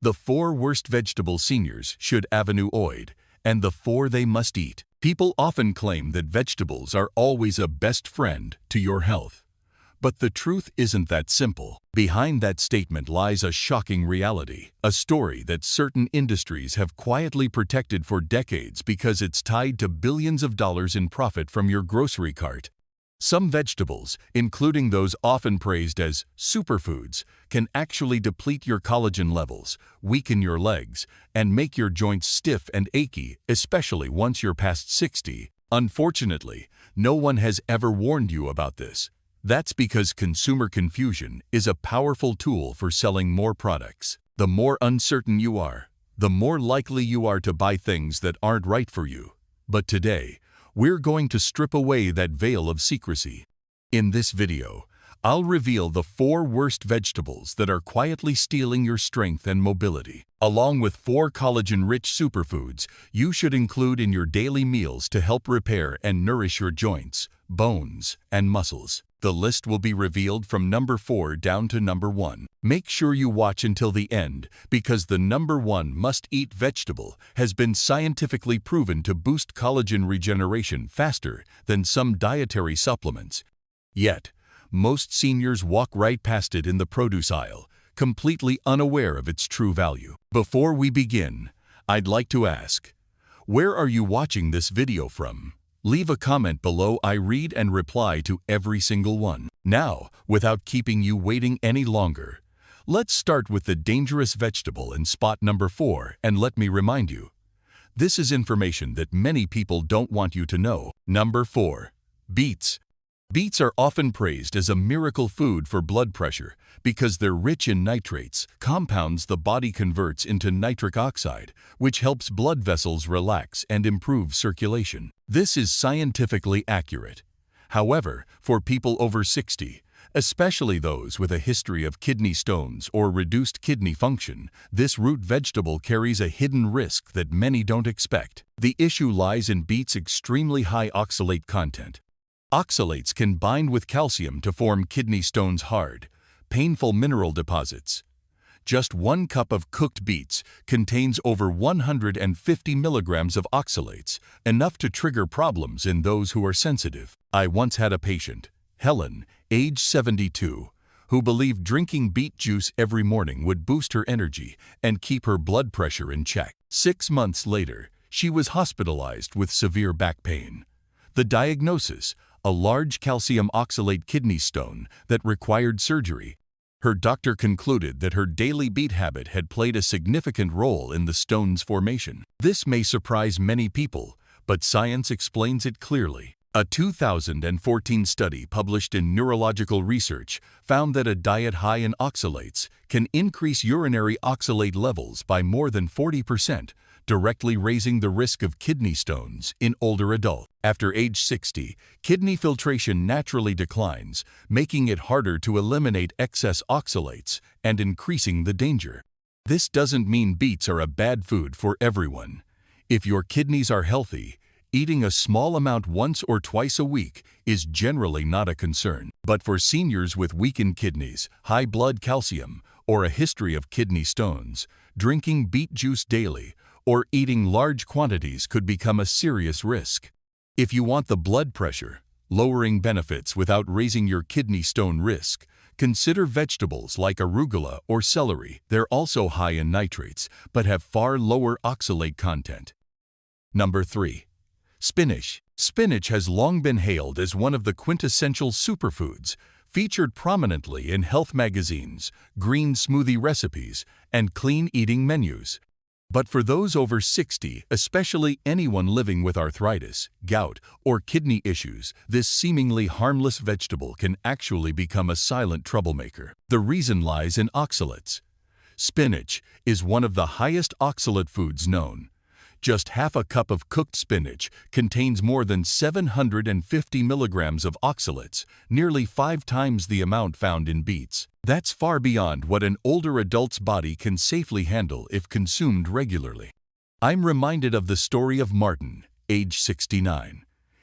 The 4 worst vegetables seniors should avoid, and the 4 they must eat. People often claim that vegetables are always a best friend to your health. But the truth isn't that simple. Behind that statement lies a shocking reality, a story that certain industries have quietly protected for decades because it's tied to billions of dollars in profit from your grocery cart. Some vegetables, including those often praised as superfoods, can actually deplete your collagen levels, weaken your legs, and make your joints stiff and achy, especially once you're past 60. Unfortunately, no one has ever warned you about this. That's because consumer confusion is a powerful tool for selling more products. The more uncertain you are, the more likely you are to buy things that aren't right for you. But today, we're going to strip away that veil of secrecy. In this video, I'll reveal the 4 worst vegetables that are quietly stealing your strength and mobility, along with 4 collagen-rich superfoods you should include in your daily meals to help repair and nourish your joints, bones, and muscles. The list will be revealed from number 4 down to number 1. Make sure you watch until the end because the number 1 must-eat vegetable has been scientifically proven to boost collagen regeneration faster than some dietary supplements. Yet, most seniors walk right past it in the produce aisle, completely unaware of its true value. Before we begin, I'd like to ask, where are you watching this video from? Leave a comment below. I read and reply to every single one. Now, without keeping you waiting any longer, let's start with the dangerous vegetable in spot number 4, and let me remind you, this is information that many people don't want you to know. Number 4. Beets. Beets are often praised as a miracle food for blood pressure because they're rich in nitrates, compounds the body converts into nitric oxide, which helps blood vessels relax and improve circulation. This is scientifically accurate. However, for people over 60, especially those with a history of kidney stones or reduced kidney function, this root vegetable carries a hidden risk that many don't expect. The issue lies in beets' extremely high oxalate content. Oxalates can bind with calcium to form kidney stones, hard, painful mineral deposits. Just 1 cup of cooked beets contains over 150 milligrams of oxalates, enough to trigger problems in those who are sensitive. I once had a patient, Helen, age 72, who believed drinking beet juice every morning would boost her energy and keep her blood pressure in check. 6 months later, she was hospitalized with severe back pain. The diagnosis: a large calcium oxalate kidney stone that required surgery. Her doctor concluded that her daily beet habit had played a significant role in the stone's formation. This may surprise many people, but science explains it clearly. A 2014 study published in Neurological Research found that a diet high in oxalates can increase urinary oxalate levels by more than 40%, directly raising the risk of kidney stones in older adults. After age 60, kidney filtration naturally declines, making it harder to eliminate excess oxalates and increasing the danger. This doesn't mean beets are a bad food for everyone. If your kidneys are healthy, eating a small amount once or twice a week is generally not a concern. But for seniors with weakened kidneys, high blood calcium, or a history of kidney stones, drinking beet juice daily or eating large quantities could become a serious risk. If you want the blood pressure lowering benefits without raising your kidney stone risk, consider vegetables like arugula or celery. They're also high in nitrates, but have far lower oxalate content. Number 3. Spinach. Spinach has long been hailed as one of the quintessential superfoods, featured prominently in health magazines, green smoothie recipes, and clean eating menus. But for those over 60, especially anyone living with arthritis, gout, or kidney issues, this seemingly harmless vegetable can actually become a silent troublemaker. The reason lies in oxalates. Spinach is one of the highest oxalate foods known. Just half a cup of cooked spinach contains more than 750 milligrams of oxalates, nearly 5 times the amount found in beets. That's far beyond what an older adult's body can safely handle if consumed regularly. I'm reminded of the story of Martin, age 69.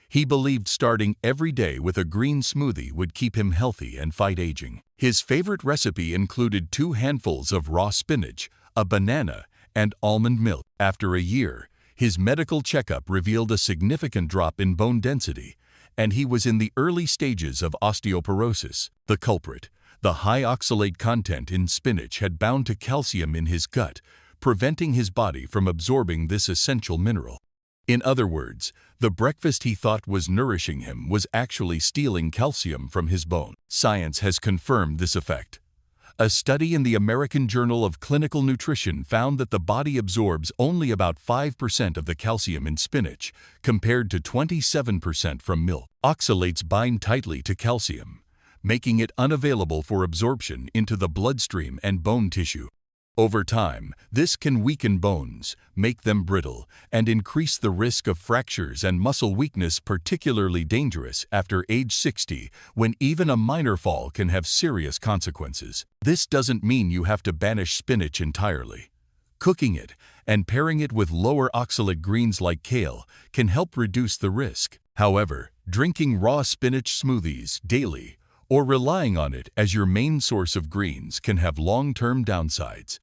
He believed starting every day with a green smoothie would keep him healthy and fight aging. His favorite recipe included 2 handfuls of raw spinach, a banana, and almond milk. After a year, his medical checkup revealed a significant drop in bone density, and he was in the early stages of osteoporosis. The culprit, the high oxalate content in spinach, had bound to calcium in his gut, preventing his body from absorbing this essential mineral. In other words, the breakfast he thought was nourishing him was actually stealing calcium from his bone. Science has confirmed this effect. A study in the American Journal of Clinical Nutrition found that the body absorbs only about 5% of the calcium in spinach, compared to 27% from milk. Oxalates bind tightly to calcium, making it unavailable for absorption into the bloodstream and bone tissue. Over time, this can weaken bones, make them brittle, and increase the risk of fractures and muscle weakness, particularly dangerous after age 60, when even a minor fall can have serious consequences. This doesn't mean you have to banish spinach entirely. Cooking it and pairing it with lower oxalate greens like kale can help reduce the risk. However, drinking raw spinach smoothies daily or relying on it as your main source of greens can have long-term downsides.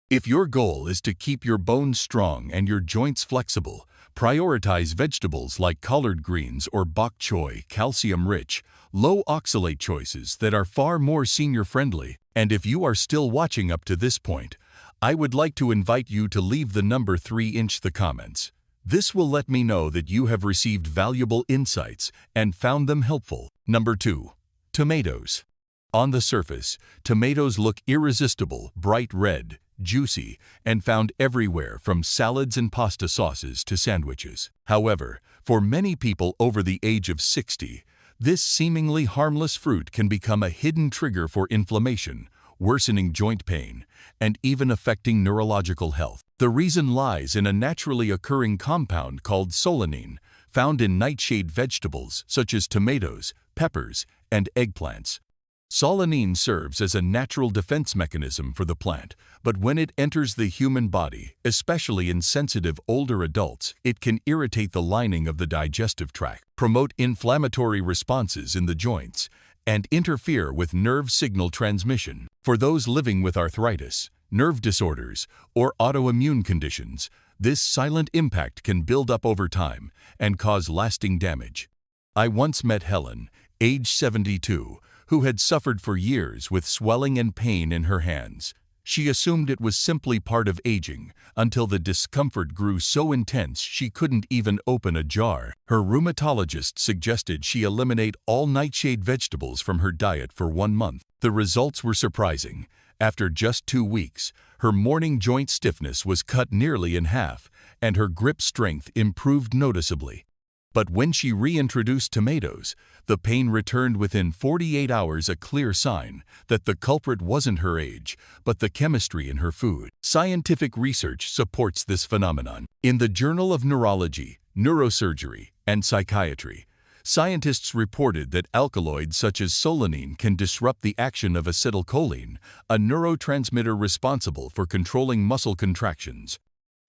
If your goal is to keep your bones strong and your joints flexible, prioritize vegetables like collard greens or bok choy, calcium-rich, low-oxalate choices that are far more senior-friendly. And if you are still watching up to this point, I would like to invite you to leave the number 3 in the comments. This will let me know that you have received valuable insights and found them helpful. Number 2. Tomatoes. On the surface, tomatoes look irresistible, bright red, juicy, and found everywhere from salads and pasta sauces to sandwiches. However, for many people over the age of 60, this seemingly harmless fruit can become a hidden trigger for inflammation, worsening joint pain, and even affecting neurological health. The reason lies in a naturally occurring compound called solanine, found in nightshade vegetables such as tomatoes, peppers, and eggplants. Solanine serves as a natural defense mechanism for the plant, but when it enters the human body, especially in sensitive older adults, it can irritate the lining of the digestive tract, promote inflammatory responses in the joints, and interfere with nerve signal transmission. For those living with arthritis, nerve disorders, or autoimmune conditions, this silent impact can build up over time and cause lasting damage. I once met Helen, age 72, who had suffered for years with swelling and pain in her hands. She assumed it was simply part of aging, until the discomfort grew so intense she couldn't even open a jar. Her rheumatologist suggested she eliminate all nightshade vegetables from her diet for 1 month. The results were surprising. After just 2 weeks, her morning joint stiffness was cut nearly in half, and her grip strength improved noticeably. But when she reintroduced tomatoes, the pain returned within 48 hours, a clear sign that the culprit wasn't her age, but the chemistry in her food. Scientific research supports this phenomenon. In the Journal of Neurology, Neurosurgery, and Psychiatry, scientists reported that alkaloids such as solanine can disrupt the action of acetylcholine, a neurotransmitter responsible for controlling muscle contractions.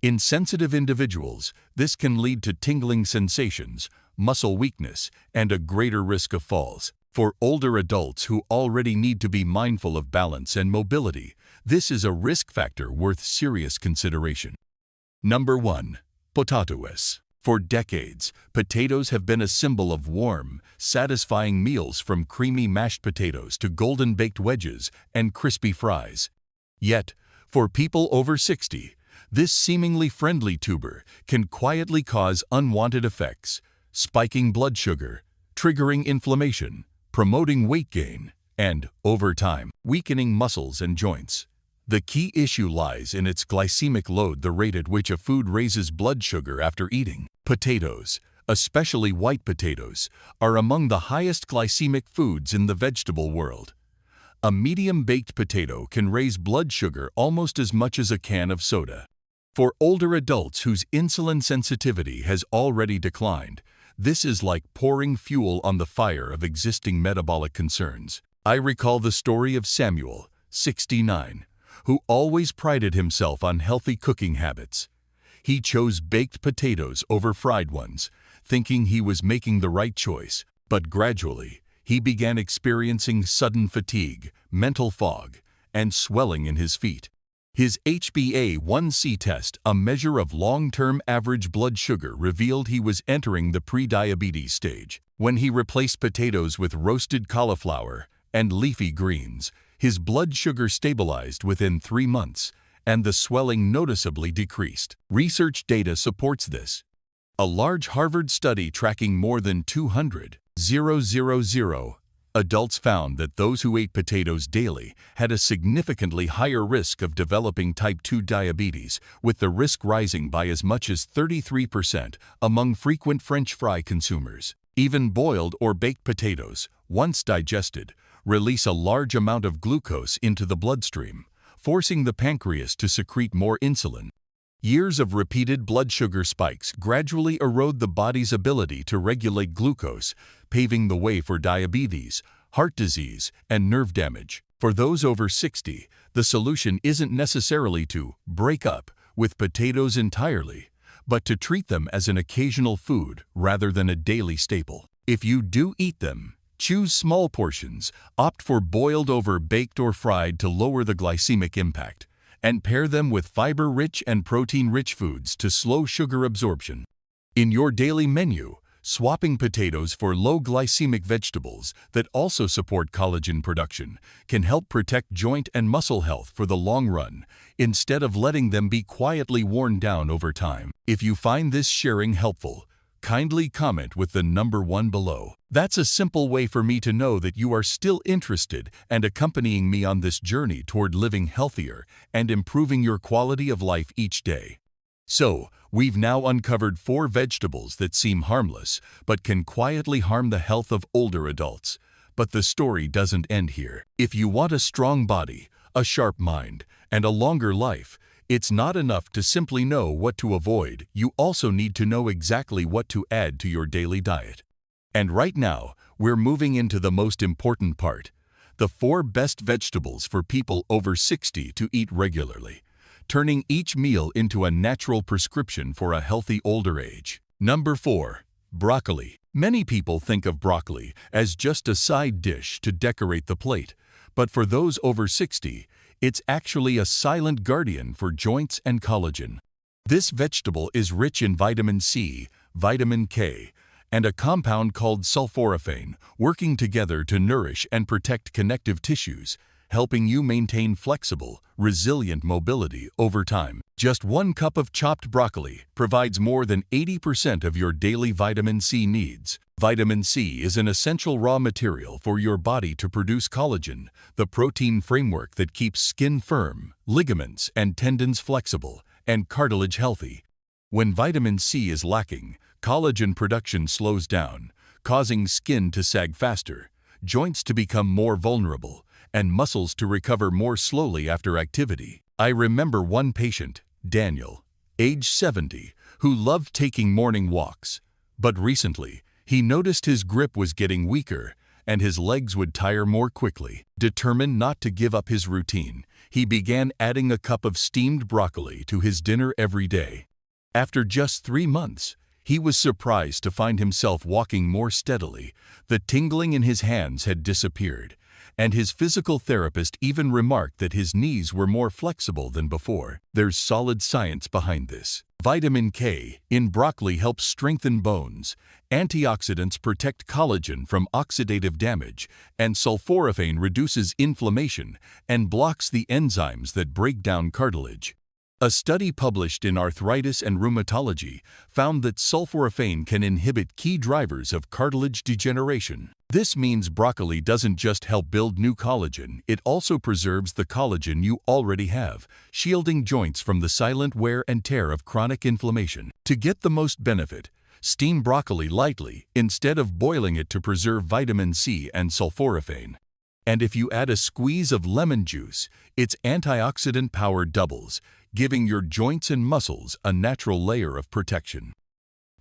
In sensitive individuals, this can lead to tingling sensations, muscle weakness, and a greater risk of falls. For older adults who already need to be mindful of balance and mobility, this is a risk factor worth serious consideration. Number 1. Potatoes. For decades, potatoes have been a symbol of warm, satisfying meals, from creamy mashed potatoes to golden baked wedges and crispy fries. Yet, for people over 60, this seemingly friendly tuber can quietly cause unwanted effects, spiking blood sugar, triggering inflammation, promoting weight gain, and, over time, weakening muscles and joints. The key issue lies in its glycemic load, the rate at which a food raises blood sugar after eating. Potatoes, especially white potatoes, are among the highest glycemic foods in the vegetable world. A medium-baked potato can raise blood sugar almost as much as a can of soda. For older adults whose insulin sensitivity has already declined, this is like pouring fuel on the fire of existing metabolic concerns. I recall the story of Samuel, 69, who always prided himself on healthy cooking habits. He chose baked potatoes over fried ones, thinking he was making the right choice, but gradually, he began experiencing sudden fatigue, mental fog, and swelling in his feet. His HbA1c test, a measure of long-term average blood sugar, revealed he was entering the pre-diabetes stage. When he replaced potatoes with roasted cauliflower and leafy greens, his blood sugar stabilized within 3 months, and the swelling noticeably decreased. Research data supports this. A large Harvard study tracking more than 200,000 adults found that those who ate potatoes daily had a significantly higher risk of developing type 2 diabetes, with the risk rising by as much as 33% among frequent French fry consumers. Even boiled or baked potatoes, once digested, release a large amount of glucose into the bloodstream, forcing the pancreas to secrete more insulin. Years of repeated blood sugar spikes gradually erode the body's ability to regulate glucose, paving the way for diabetes, heart disease, and nerve damage. For those over 60, the solution isn't necessarily to break up with potatoes entirely, but to treat them as an occasional food rather than a daily staple. If you do eat them, choose small portions, opt for boiled over baked or fried to lower the glycemic impact, and pair them with fiber-rich and protein-rich foods to slow sugar absorption. In your daily menu, swapping potatoes for low-glycemic vegetables that also support collagen production can help protect joint and muscle health for the long run, instead of letting them be quietly worn down over time. If you find this sharing helpful, kindly comment with the number 1 below. That's a simple way for me to know that you are still interested and accompanying me on this journey toward living healthier and improving your quality of life each day. So, we've now uncovered 4 vegetables that seem harmless but can quietly harm the health of older adults. But the story doesn't end here. If you want a strong body, a sharp mind, and a longer life, it's not enough to simply know what to avoid. You also need to know exactly what to add to your daily diet. And right now, we're moving into the most important part: the 4 best vegetables for people over 60 to eat regularly, turning each meal into a natural prescription for a healthy older age. Number 4. Broccoli. Many people think of broccoli as just a side dish to decorate the plate, but for those over 60, it's actually a silent guardian for joints and collagen. This vegetable is rich in vitamin C, vitamin K, and a compound called sulforaphane, working together to nourish and protect connective tissues, helping you maintain flexible, resilient mobility over time. Just 1 cup of chopped broccoli provides more than 80% of your daily vitamin C needs. Vitamin C is an essential raw material for your body to produce collagen, the protein framework that keeps skin firm, ligaments and tendons flexible, and cartilage healthy. When vitamin C is lacking, collagen production slows down, causing skin to sag faster, joints to become more vulnerable, and muscles to recover more slowly after activity. I remember one patient, Daniel, age 70, who loved taking morning walks, but recently, he noticed his grip was getting weaker and his legs would tire more quickly. Determined not to give up his routine, he began adding a cup of steamed broccoli to his dinner every day. After just 3 months, he was surprised to find himself walking more steadily. The tingling in his hands had disappeared, and his physical therapist even remarked that his knees were more flexible than before. There's solid science behind this. Vitamin K in broccoli helps strengthen bones, antioxidants protect collagen from oxidative damage, and sulforaphane reduces inflammation and blocks the enzymes that break down cartilage. A study published in Arthritis and Rheumatology found that sulforaphane can inhibit key drivers of cartilage degeneration. This means broccoli doesn't just help build new collagen, it also preserves the collagen you already have, shielding joints from the silent wear and tear of chronic inflammation. To get the most benefit, steam broccoli lightly instead of boiling it to preserve vitamin C and sulforaphane. And if you add a squeeze of lemon juice, its antioxidant power doubles, giving your joints and muscles a natural layer of protection.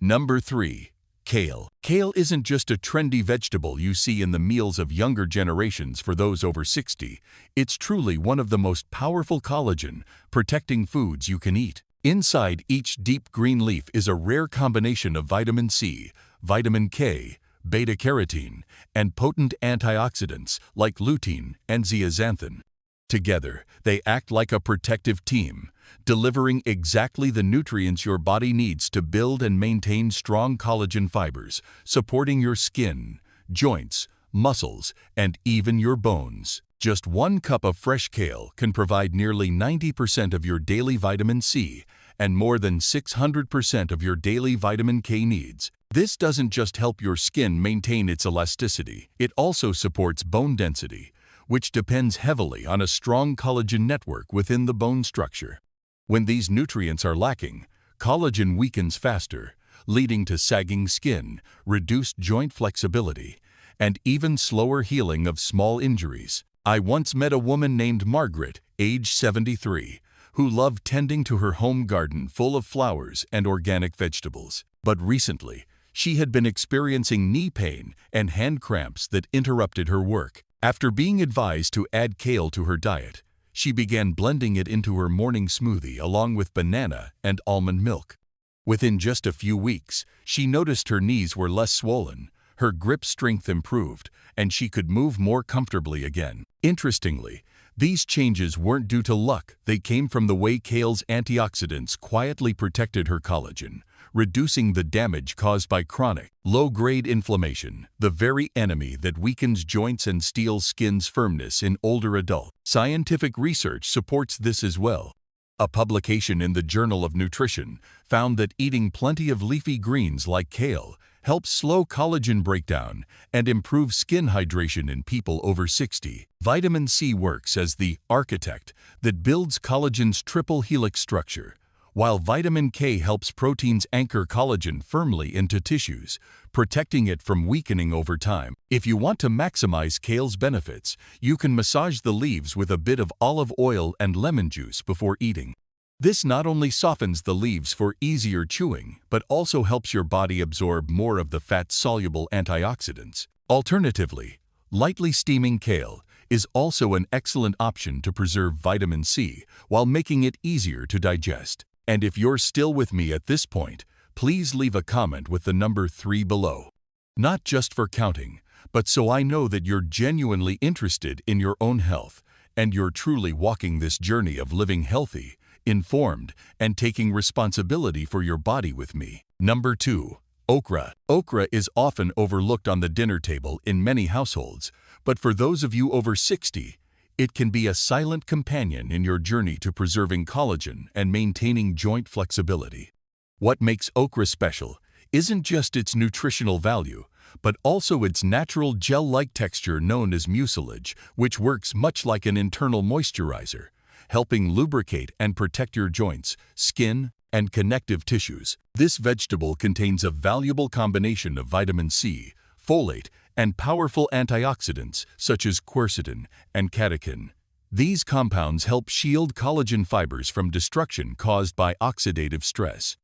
Number 3. Kale. Kale isn't just a trendy vegetable you see in the meals of younger generations for those over 60. It's truly one of the most powerful collagen-protecting foods you can eat. Inside each deep green leaf is a rare combination of vitamin C, vitamin K, beta-carotene, and potent antioxidants like lutein and zeaxanthin. Together, they act like a protective team, delivering exactly the nutrients your body needs to build and maintain strong collagen fibers, supporting your skin, joints, muscles, and even your bones. Just 1 cup of fresh kale can provide nearly 90% of your daily vitamin C and more than 600% of your daily vitamin K needs. This doesn't just help your skin maintain its elasticity, it also supports bone density, which depends heavily on a strong collagen network within the bone structure. When these nutrients are lacking, collagen weakens faster, leading to sagging skin, reduced joint flexibility, and even slower healing of small injuries. I once met a woman named Margaret, age 73, who loved tending to her home garden full of flowers and organic vegetables. But recently, she had been experiencing knee pain and hand cramps that interrupted her work. After being advised to add kale to her diet, she began blending it into her morning smoothie along with banana and almond milk. Within just a few weeks, she noticed her knees were less swollen, her grip strength improved, and she could move more comfortably again. Interestingly, these changes weren't due to luck. They came from the way kale's antioxidants quietly protected her collagen, reducing the damage caused by chronic, low-grade inflammation, the very enemy that weakens joints and steals skin's firmness in older adults. Scientific research supports this as well. A publication in the Journal of Nutrition found that eating plenty of leafy greens like kale helps slow collagen breakdown and improve skin hydration in people over 60. Vitamin C works as the architect that builds collagen's triple helix structure, while vitamin K helps proteins anchor collagen firmly into tissues, protecting it from weakening over time. If you want to maximize kale's benefits, you can massage the leaves with a bit of olive oil and lemon juice before eating. This not only softens the leaves for easier chewing, but also helps your body absorb more of the fat-soluble antioxidants. Alternatively, lightly steaming kale is also an excellent option to preserve vitamin C while making it easier to digest. And if you're still with me at this point, please leave a comment with the number 3 below. Not just for counting, but so I know that you're genuinely interested in your own health and you're truly walking this journey of living healthy, informed, and taking responsibility for your body with me. Number 2. Okra. Okra is often overlooked on the dinner table in many households, but for those of you over 60, it can be a silent companion in your journey to preserving collagen and maintaining joint flexibility. What makes okra special isn't just its nutritional value, but also its natural gel-like texture known as mucilage, which works much like an internal moisturizer, helping lubricate and protect your joints, skin, and connective tissues. This vegetable contains a valuable combination of vitamin C, folate, and powerful antioxidants such as quercetin and catechin. These compounds help shield collagen fibers from destruction caused by oxidative stress.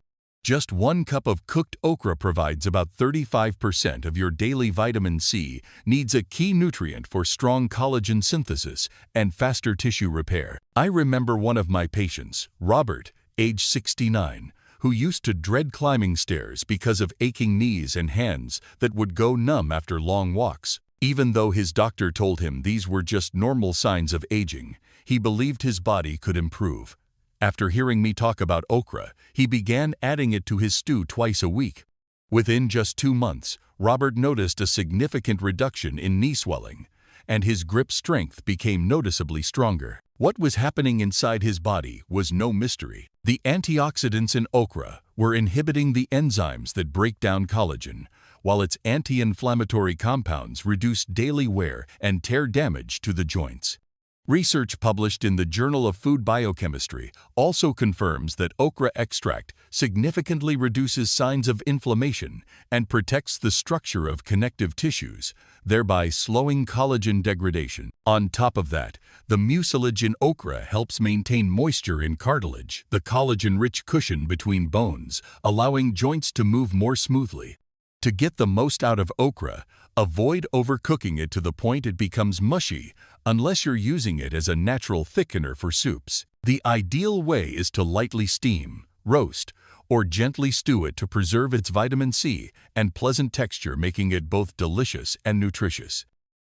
Just 1 cup of cooked okra provides about 35% of your daily vitamin C needs, a key nutrient for strong collagen synthesis and faster tissue repair. I remember one of my patients, Robert, age 69, who used to dread climbing stairs because of aching knees and hands that would go numb after long walks. Even though his doctor told him these were just normal signs of aging, he believed his body could improve. After hearing me talk about okra, he began adding it to his stew twice a week. Within just 2 months, Robert noticed a significant reduction in knee swelling, and his grip strength became noticeably stronger. What was happening inside his body was no mystery. The antioxidants in okra were inhibiting the enzymes that break down collagen, while its anti-inflammatory compounds reduced daily wear and tear damage to the joints. Research published in the Journal of Food Biochemistry also confirms that okra extract significantly reduces signs of inflammation and protects the structure of connective tissues, thereby slowing collagen degradation. On top of that, the mucilage in okra helps maintain moisture in cartilage, the collagen-rich cushion between bones, allowing joints to move more smoothly. To get the most out of okra, avoid overcooking it to the point it becomes mushy, unless you're using it as a natural thickener for soups. The ideal way is to lightly steam, roast, or gently stew it to preserve its vitamin C and pleasant texture, making it both delicious and nutritious.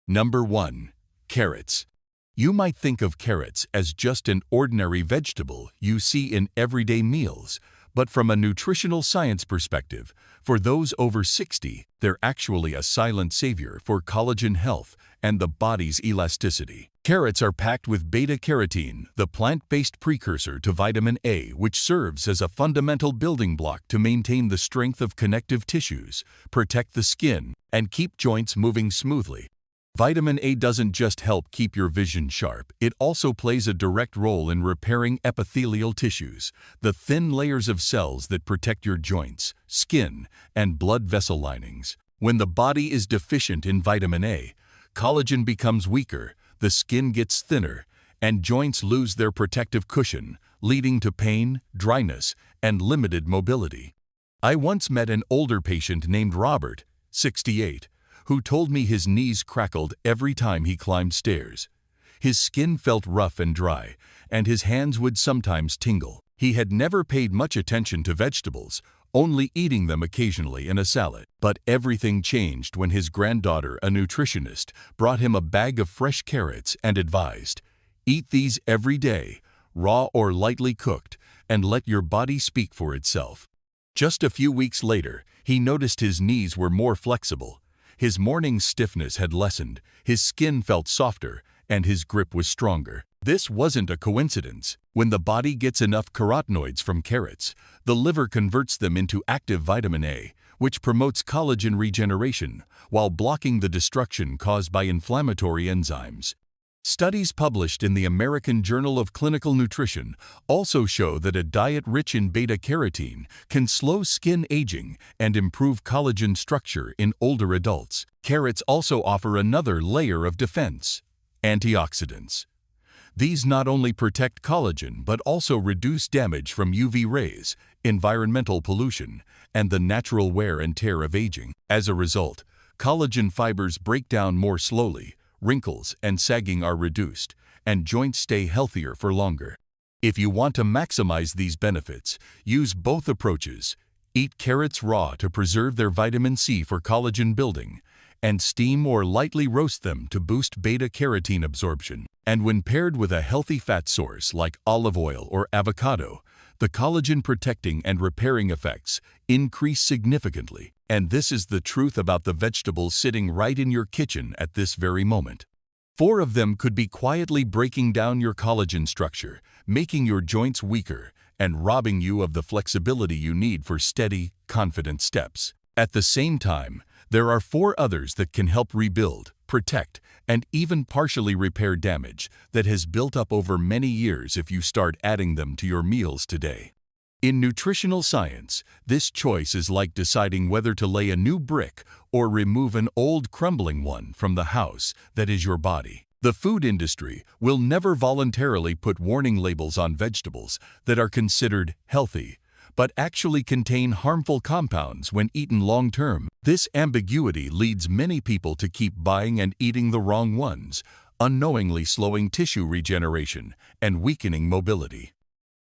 Number 1. Carrots. You might think of carrots as just an ordinary vegetable you see in everyday meals, but from a nutritional science perspective, for those over 60, they're actually a silent savior for collagen health and the body's elasticity. Carrots are packed with beta-carotene, the plant-based precursor to vitamin A, which serves as a fundamental building block to maintain the strength of connective tissues, protect the skin, and keep joints moving smoothly. Vitamin A doesn't just help keep your vision sharp, it also plays a direct role in repairing epithelial tissues, the thin layers of cells that protect your joints, skin, and blood vessel linings. When the body is deficient in vitamin A, collagen becomes weaker, the skin gets thinner, and joints lose their protective cushion, leading to pain, dryness, and limited mobility. I once met an older patient named Robert, 68, who told me his knees crackled every time he climbed stairs. His skin felt rough and dry, and his hands would sometimes tingle. He had never paid much attention to vegetables, only eating them occasionally in a salad. But everything changed when his granddaughter, a nutritionist, brought him a bag of fresh carrots and advised, "Eat these every day, raw or lightly cooked, and let your body speak for itself." Just a few weeks later, he noticed his knees were more flexible. His morning stiffness had lessened, his skin felt softer, and his grip was stronger. This wasn't a coincidence. When the body gets enough carotenoids from carrots, the liver converts them into active vitamin A, which promotes collagen regeneration while blocking the destruction caused by inflammatory enzymes. Studies published in the American Journal of Clinical Nutrition also show that a diet rich in beta-carotene can slow skin aging and improve collagen structure in older adults. Carrots also offer another layer of defense: antioxidants. These not only protect collagen but also reduce damage from UV rays, environmental pollution, and the natural wear and tear of aging. As a result, collagen fibers break down more slowly, wrinkles and sagging are reduced, and joints stay healthier for longer. If you want to maximize these benefits, use both approaches. Eat carrots raw to preserve their vitamin C for collagen building, and steam or lightly roast them to boost beta-carotene absorption. And when paired with a healthy fat source like olive oil or avocado, the collagen-protecting and repairing effects increase significantly. And this is the truth about the vegetables sitting right in your kitchen at this very moment. 4 of them could be quietly breaking down your collagen structure, making your joints weaker, and robbing you of the flexibility you need for steady, confident steps. At the same time, there are 4 others that can help rebuild, protect, and even partially repair damage that has built up over many years if you start adding them to your meals today. In nutritional science, this choice is like deciding whether to lay a new brick or remove an old crumbling one from the house that is your body. The food industry will never voluntarily put warning labels on vegetables that are considered healthy, but actually contain harmful compounds when eaten long-term. This ambiguity leads many people to keep buying and eating the wrong ones, unknowingly slowing tissue regeneration and weakening mobility.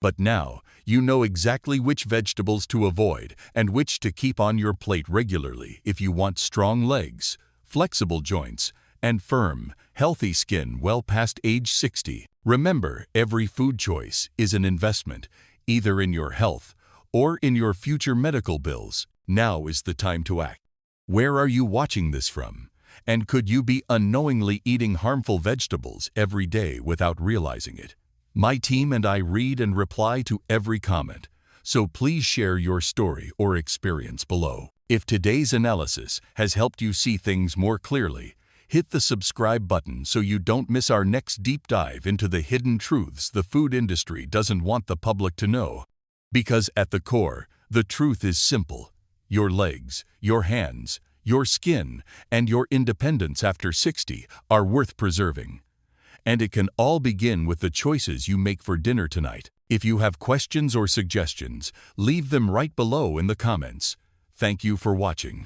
But now, you know exactly which vegetables to avoid and which to keep on your plate regularly if you want strong legs, flexible joints, and firm, healthy skin well past age 60. Remember, every food choice is an investment, either in your health or in your future medical bills. Now is the time to act. Where are you watching this from? And could you be unknowingly eating harmful vegetables every day without realizing it? My team and I read and reply to every comment, so please share your story or experience below. If today's analysis has helped you see things more clearly, hit the subscribe button so you don't miss our next deep dive into the hidden truths the food industry doesn't want the public to know. Because at the core, the truth is simple: your legs, your hands, your skin, and your independence after 60 are worth preserving. And it can all begin with the choices you make for dinner tonight. If you have questions or suggestions, leave them right below in the comments. Thank you for watching.